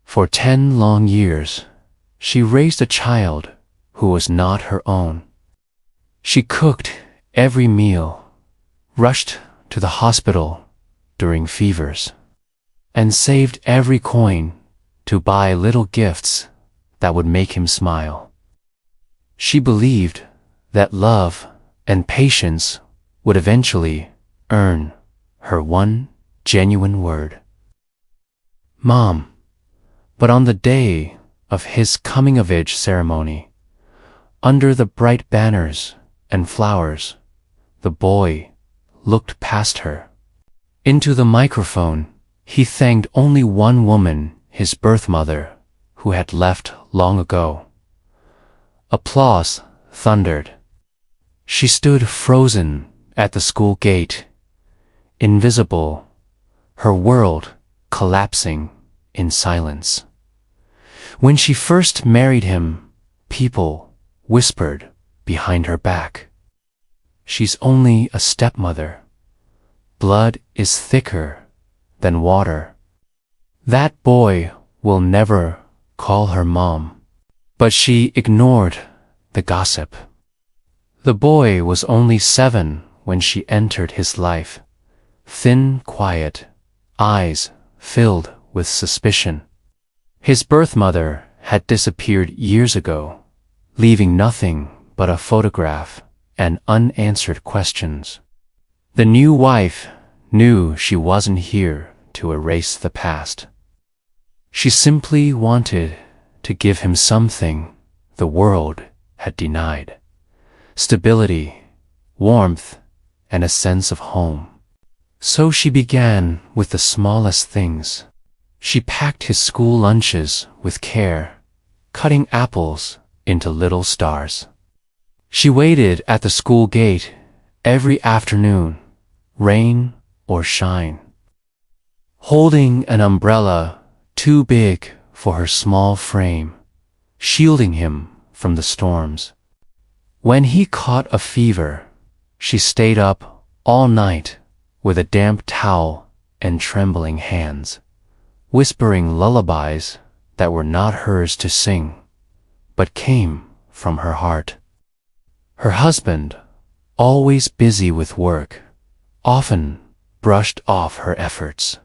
For 10 long years, she raised a child who was not her own. She cooked every meal, rushed to the hospital during fevers, and saved every coin to buy little gifts that would make him smile. She believed that love and patience would eventually earn her one genuine word, "Mom." But on the day of his coming-of-age ceremony, under the bright banners and flowers, the boy looked past her. Into the microphone, he thanked only one woman, his birth mother, who had left long ago. Applause thundered. She stood frozen at the school gate, invisible, her world collapsing in silence. When she first married him, people whispered behind her back, "She's only a stepmother. Blood is thicker than water. That boy will never call her mom." But she ignored the gossip. The boy was only 7 when she entered his life, thin, quiet, eyes filled with suspicion. His birth mother had disappeared years ago, leaving nothing but a photograph and unanswered questions. The new wife knew she wasn't here to erase the past. She simply wanted to give him something the world had denied: stability, warmth, and a sense of home. So she began with the smallest things. She packed his school lunches with care, cutting apples into little stars. She waited at the school gate every afternoon, rain or shine, holding an umbrella too big for her small frame, shielding him from the storms. When he caught a fever, she stayed up all night with a damp towel and trembling hands, whispering lullabies that were not hers to sing, but came from her heart. Her husband, always busy with work, often brushed off her efforts.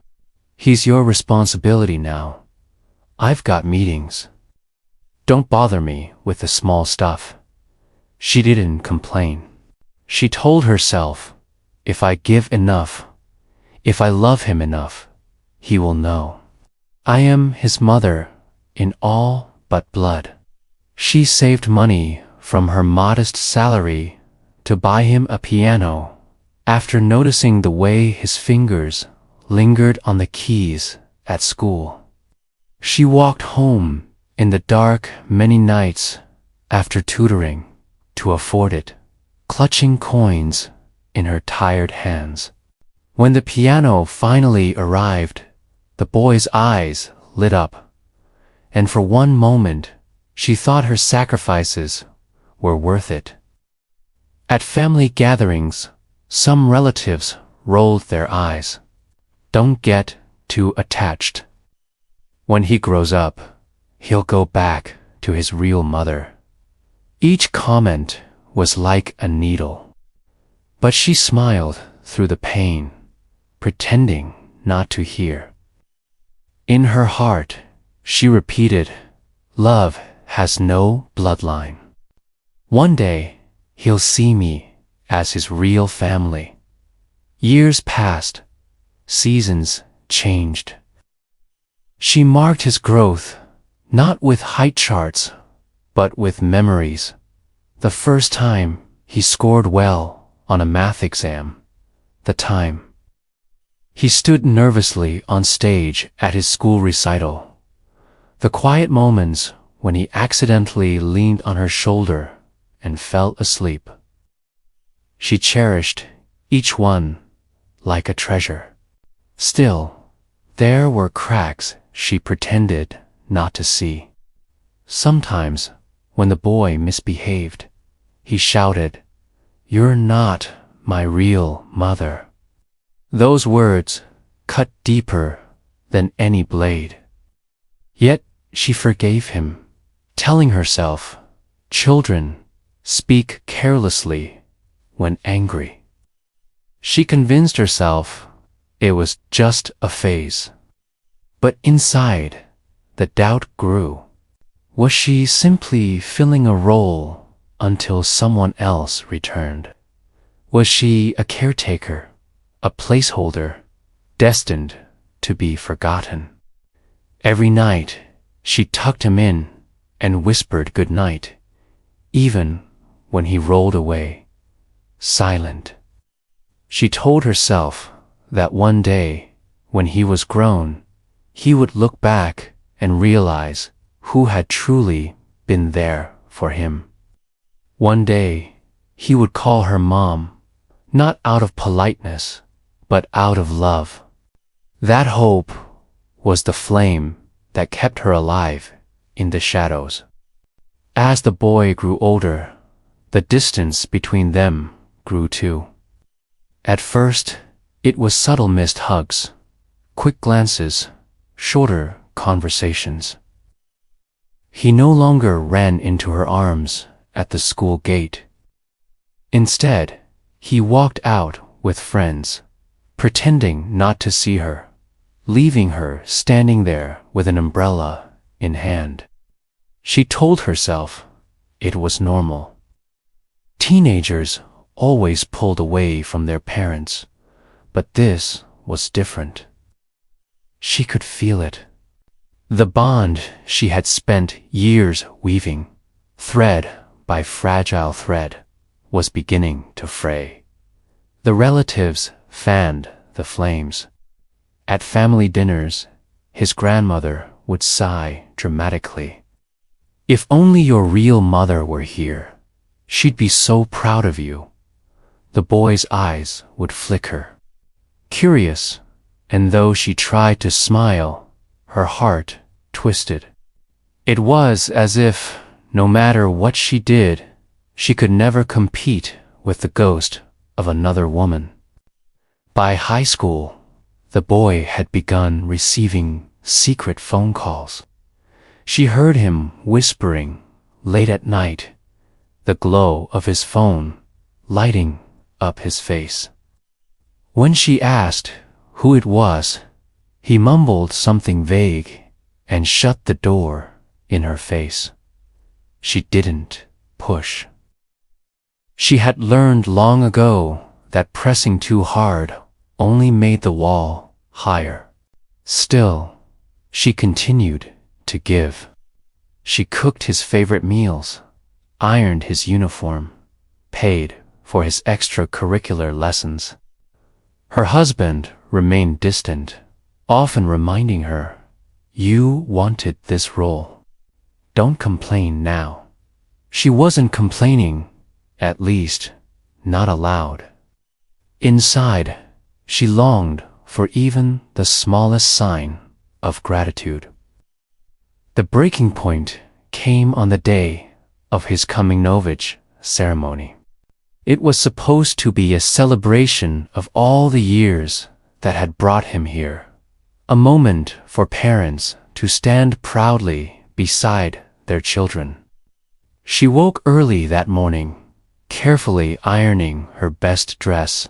"He's your responsibility now. I've got meetings. Don't bother me with the small stuff." She didn't complain. She told herself, "If I give enough, if I love him enough, he will know. I am his mother in all but blood." She saved money from her modest salary to buy him a piano after noticing the way his fingers lingered on the keys at school. She walked home in the dark many nights after tutoring to afford it, clutching coins in her tired hands. When the piano finally arrived, the boy's eyes lit up, and for one moment she thought her sacrifices were worth it. At family gatherings, some relatives rolled their eyes. "Don't get too attached. When he grows up, he'll go back to his real mother." Each comment was like a needle, but she smiled through the pain, pretending not to hear. In her heart, she repeated, "Love has no bloodline. One day, he'll see me as his real family." Years passed, seasons changed. She marked his growth, not with height charts, but with memories. The first time he scored well on a math exam, the time he stood nervously on stage at his school recital, the quiet moments when he accidentally leaned on her shoulder and fell asleep. She cherished each one like a treasure. Still, there were cracks she pretended not to see. Sometimes, when the boy misbehaved, he shouted, "You're not my real mother." Those words cut deeper than any blade. Yet she forgave him, telling herself, children speak carelessly when angry. She convinced herself it was just a phase. But inside, the doubt grew. Was she simply filling a role until someone else returned? Was she a caretaker, a placeholder, destined to be forgotten? Every night, she tucked him in and whispered good night, even when he rolled away, silent. She told herself that one day, when he was grown, he would look back and realize who had truly been there for him. One day, he would call her mom, not out of politeness, but out of love. That hope was the flame that kept her alive in the shadows. As the boy grew older, the distance between them grew too. At first, it was subtle missed hugs, quick glances, shorter conversations. He no longer ran into her arms at the school gate. Instead, he walked out with friends, pretending not to see her, leaving her standing there with an umbrella in hand. She told herself it was normal. Teenagers always pulled away from their parents, but this was different. She could feel it. The bond she had spent years weaving, thread by fragile thread, was beginning to fray. The relatives fanned the flames. At family dinners, his grandmother would sigh dramatically. "If only your real mother were here, she'd be so proud of you." The boy's eyes would flicker, curious, and though she tried to smile, her heart twisted. It was as if, no matter what she did, she could never compete with the ghost of another woman. By high school, the boy had begun receiving secret phone calls. She heard him whispering late at night, the glow of his phone lighting up his face. When she asked who it was, he mumbled something vague and shut the door in her face. She didn't push. She had learned long ago that pressing too hard only made the wall higher. Still, she continued to give. She cooked his favorite meals, ironed his uniform, paid for his extracurricular lessons. Her husband remained distant, often reminding her, "You wanted this role. Don't complain now." She wasn't complaining, at least, not aloud. Inside, she longed for even the smallest sign of gratitude. The breaking point came on the day of his coming-of-age ceremony. It was supposed to be a celebration of all the years that had brought him here, a moment for parents to stand proudly beside their children. She woke early that morning, carefully ironing her best dress,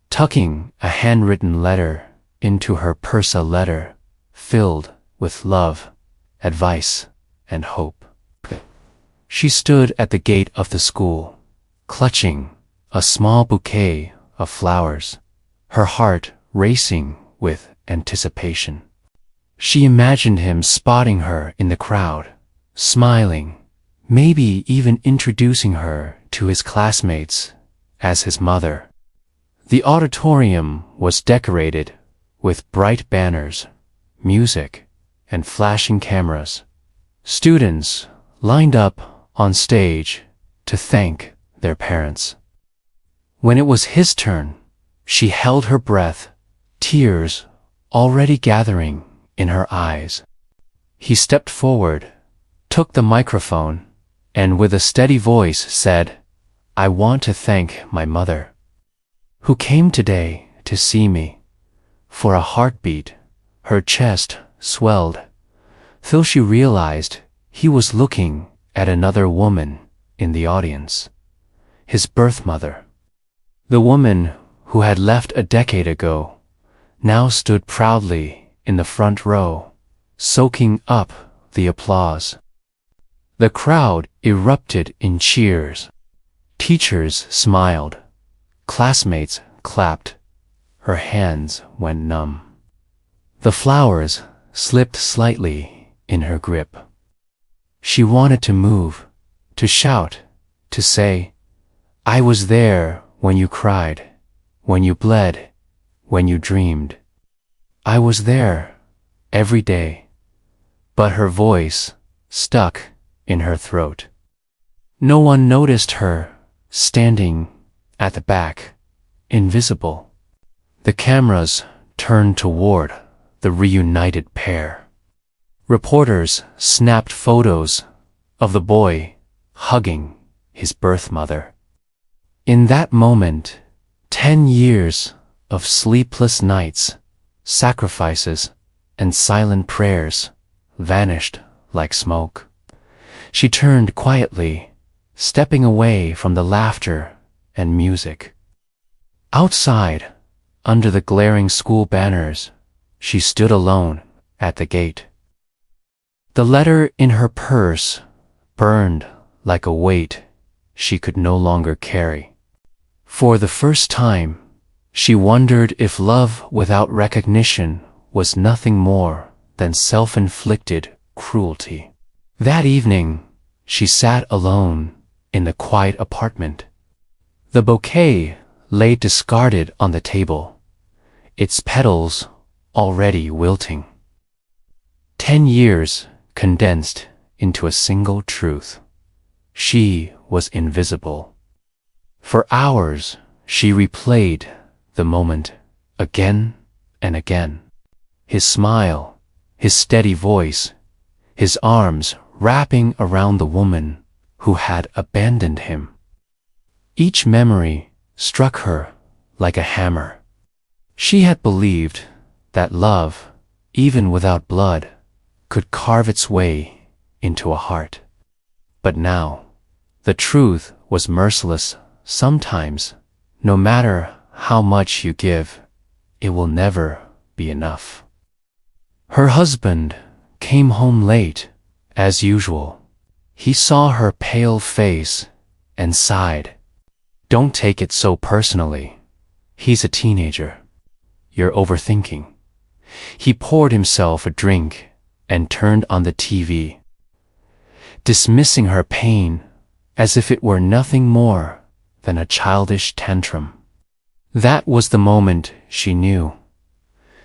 tucking a handwritten letter into her Persa letter, filled with love, advice, and hope. She stood at the gate of the school, clutching a small bouquet of flowers, her heart racing with anticipation. She imagined him spotting her in the crowd, smiling, maybe even introducing her to his classmates as his mother. The auditorium was decorated with bright banners, music, and flashing cameras. Students lined up on stage to thank their parents. When it was his turn, she held her breath, tears already gathering in her eyes. He stepped forward, took the microphone, and with a steady voice said, "I want to thank my mother, who came today to see me." For a heartbeat, her chest swelled. till she realized he was looking at another woman in the audience, his birth mother. The woman who had left a decade ago now stood proudly in the front row, soaking up the applause. The crowd erupted in cheers. Teachers smiled. Classmates clapped. Her hands went numb. The flowers slipped slightly in her grip. She wanted to move, to shout, to say, "I was there when you cried, when you bled, when you dreamed. I was there every day." But her voice stuck in her throat. No one noticed her standing at the back, invisible. The cameras turned toward the reunited pair. Reporters snapped photos of the boy hugging his birth mother. In that moment, 10 years of sleepless nights, sacrifices, and silent prayers vanished like smoke. She turned quietly, stepping away from the laughter and music. Outside, under the glaring school banners, she stood alone at the gate. The letter in her purse burned like a weight she could no longer carry. For the first time, she wondered if love without recognition was nothing more than self-inflicted cruelty. That evening, she sat alone in the quiet apartment. The bouquet lay discarded on the table, its petals already wilting. 10 years condensed into a single truth. She was invisible. For hours, she replayed the moment again and again. His smile, his steady voice, his arms wrapping around the woman who had abandoned him. Each memory struck her like a hammer. She had believed that love, even without blood, could carve its way into a heart. But now, the truth was merciless. Sometimes, no matter how much you give, it will never be enough. Her husband came home late, as usual. He saw her pale face and sighed. "Don't take it so personally. He's a teenager. You're overthinking." He poured himself a drink and turned on the TV, dismissing her pain as if it were nothing more than a childish tantrum. That was the moment she knew.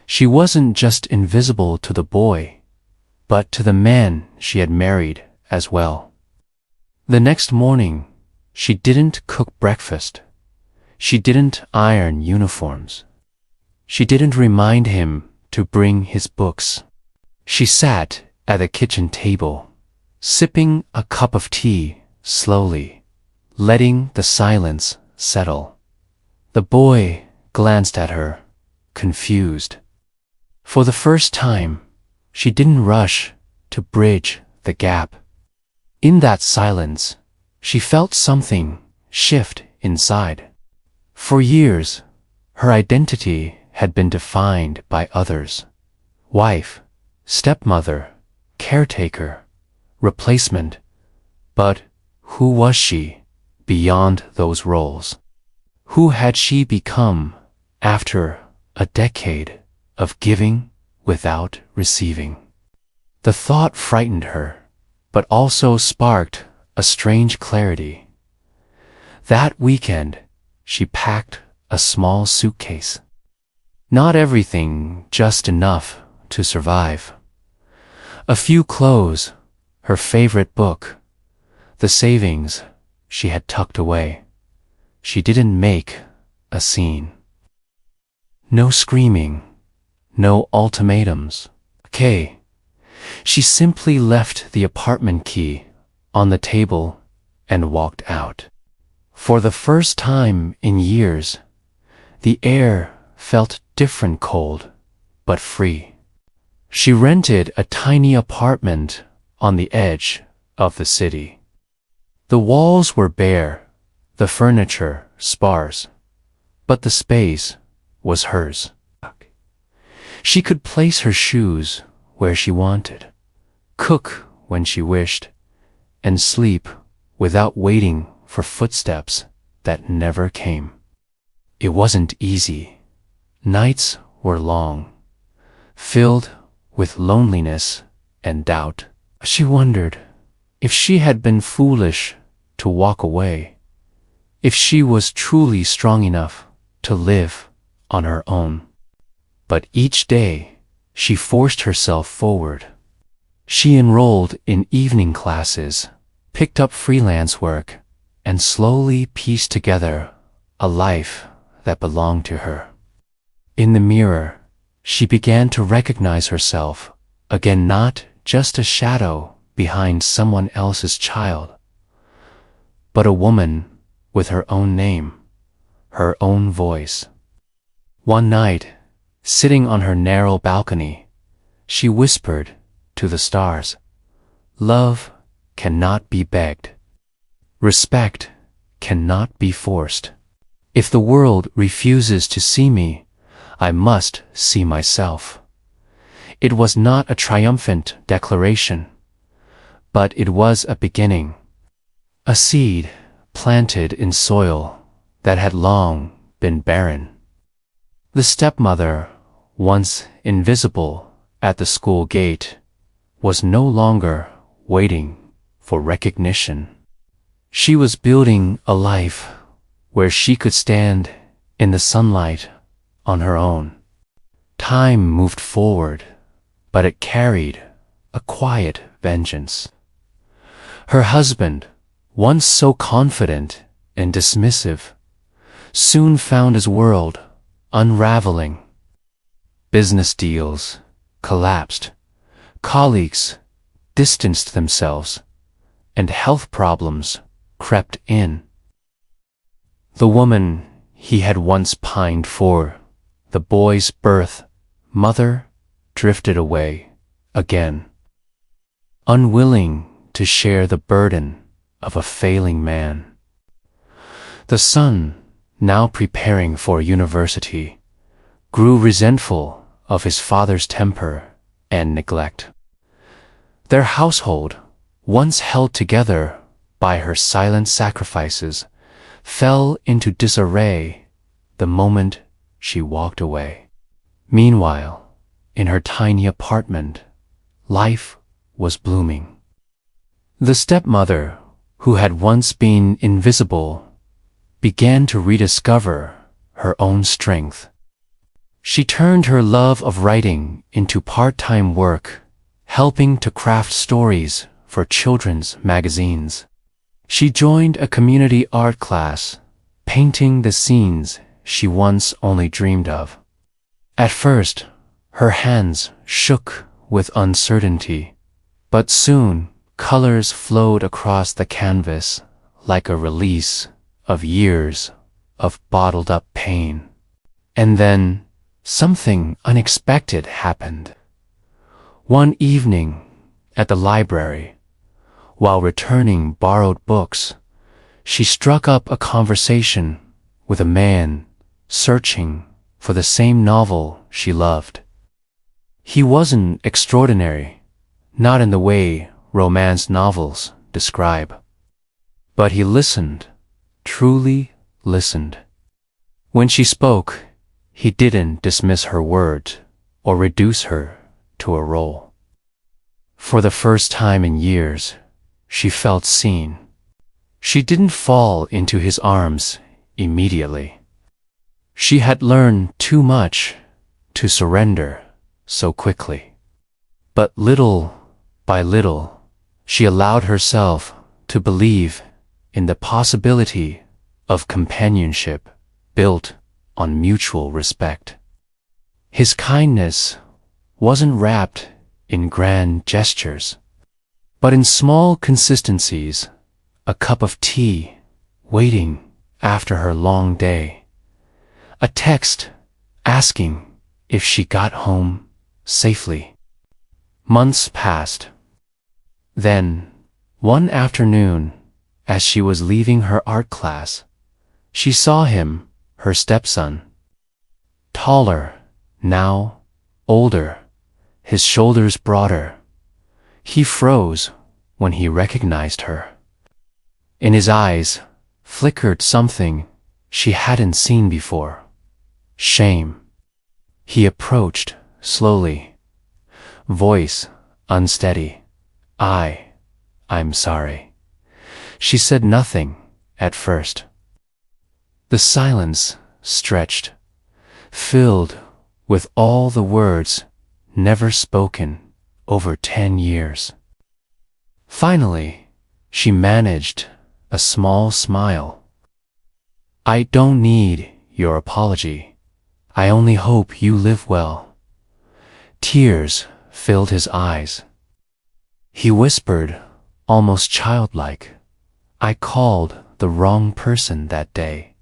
She wasn't just invisible to the boy, but to the man she had married as well. The next morning, she didn't cook breakfast. She didn't iron uniforms. She didn't remind him to bring his books. She sat at the kitchen table, sipping a cup of tea slowly, letting the silence settle. The boy glanced at her, confused. For the first time, she didn't rush to bridge the gap. In that silence, she felt something shift inside. For years, her identity had been defined by others: wife, stepmother, caretaker, replacement. But who was she beyond those roles? Who had she become after a decade of giving without receiving? The thought frightened her, but also sparked a strange clarity. That weekend, she packed a small suitcase. Not everything, just enough to survive. A few clothes, her favorite book, the savings she had tucked away. She didn't make a scene. No screaming, no ultimatums. Okay. She simply left the apartment key on the table and walked out. For the first time in years, the air felt different, cold, but free. She rented a tiny apartment on the edge of the city. The walls were bare, the furniture sparse, but the space was hers. She could place her shoes where she wanted, cook when she wished, and sleep without waiting for footsteps that never came. It wasn't easy. Nights were long, filled with loneliness and doubt. She wondered if she had been foolish to walk away, if she was truly strong enough to live on her own. But each day she forced herself forward. She enrolled in evening classes, picked up freelance work, and slowly pieced together a life that belonged to her. In the mirror, she began to recognize herself again, not just a shadow behind someone else's child, but a woman with her own name, her own voice. One night, sitting on her narrow balcony, she whispered to the stars, "Love cannot be begged. Respect cannot be forced. If the world refuses to see me, I must see myself." It was not a triumphant declaration, but it was a beginning, a seed planted in soil that had long been barren. The stepmother, once invisible at the school gate, was no longer waiting for recognition. She was building a life where she could stand in the sunlight on her own. Time moved forward, but it carried a quiet vengeance. Her husband, once so confident and dismissive, soon found his world unraveling. Business deals collapsed, colleagues distanced themselves, and health problems crept in. The woman he had once pined for, the boy's birth mother, drifted away again, unwilling to share the burden of a failing man. The son, now preparing for university, grew resentful of his father's temper and neglect. Their household, once held together by her silent sacrifices, fell into disarray the moment she walked away. Meanwhile, in her tiny apartment, life was blooming. The stepmother, who had once been invisible, began to rediscover her own strength. She turned her love of writing into part-time work, helping to craft stories for children's magazines. She joined a community art class, painting the scenes she once only dreamed of. At first, her hands shook with uncertainty, but soon colors flowed across the canvas like a release of years of bottled-up pain. And then something unexpected happened. One evening at the library, while returning borrowed books, she struck up a conversation with a man searching for the same novel she loved. He wasn't extraordinary, not in the way romance novels describe, but he listened, truly listened. When she spoke, he didn't dismiss her words or reduce her to a role. For the first time in years, she felt seen. She didn't fall into his arms immediately. She had learned too much to surrender so quickly. But little by little, she allowed herself to believe in the possibility of companionship built on mutual respect. His kindness wasn't wrapped in grand gestures, but in small consistencies, a cup of tea waiting after her long day, a text asking if she got home safely, Months passed. Then, one afternoon, as she was leaving her art class, she saw him, her stepson. Taller, now, older, his shoulders broader. He froze when he recognized her. In his eyes flickered something she hadn't seen before. Shame. He approached slowly, voice unsteady. I'm sorry. She said nothing at first. The silence stretched, filled with all the words never spoken over 10 years. Finally, she managed a small smile. I don't need your apology. I only hope you live well. Tears filled his eyes. He whispered, almost childlike, I called the wrong person that day.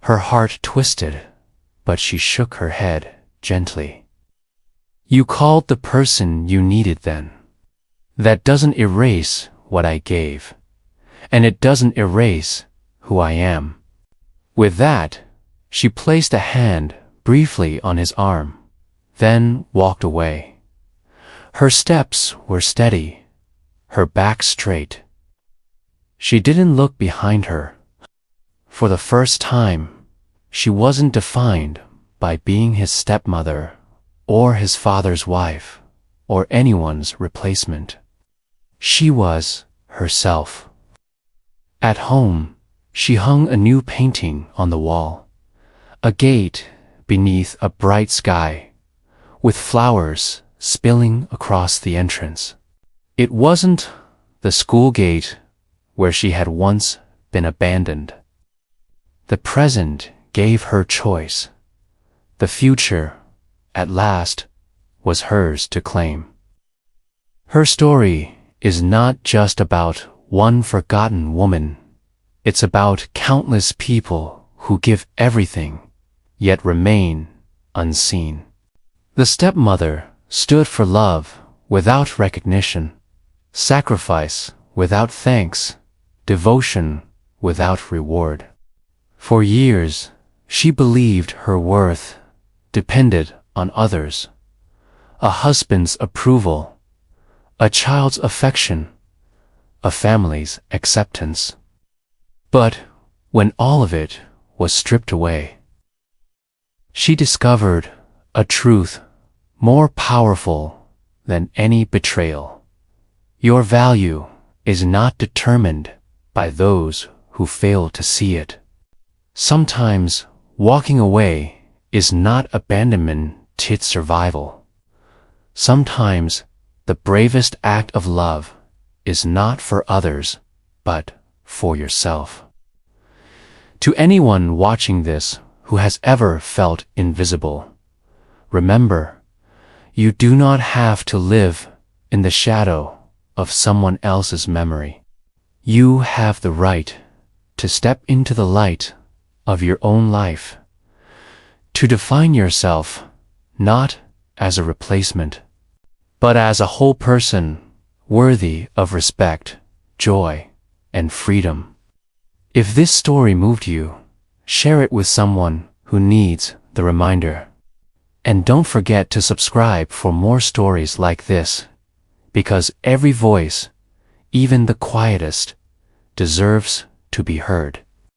Her heart twisted, but she shook her head gently. You called the person you needed then. That doesn't erase what I gave, and it doesn't erase who I am. With that, she placed a hand briefly on his arm, then walked away. Her steps were steady, her back straight. She didn't look behind her. For the first time, she wasn't defined by being his stepmother or his father's wife or anyone's replacement. She was herself. At home, she hung a new painting on the wall, a gate beneath a bright sky, with flowers spilling across the entrance. It wasn't the school gate where she had once been abandoned. The present gave her choice. The future, at last, was hers to claim. Her story is not just about one forgotten woman. It's about countless people who give everything, yet remain unseen. The stepmother stood for love without recognition, sacrifice without thanks, devotion without reward. For years, she believed her worth depended on others, a husband's approval, a child's affection, a family's acceptance. But when all of it was stripped away, she discovered a truth more powerful than any betrayal. Your value is not determined by those who fail to see it. Sometimes walking away is not abandonment, it's survival. Sometimes the bravest act of love is not for others, but for yourself. To anyone watching this who has ever felt invisible, remember, you do not have to live in the shadow of someone else's memory. You have the right to step into the light of your own life, to define yourself not as a replacement, but as a whole person worthy of respect, joy, and freedom. If this story moved you, share it with someone who needs the reminder. And don't forget to subscribe for more stories like this, because every voice, even the quietest, deserves to be heard.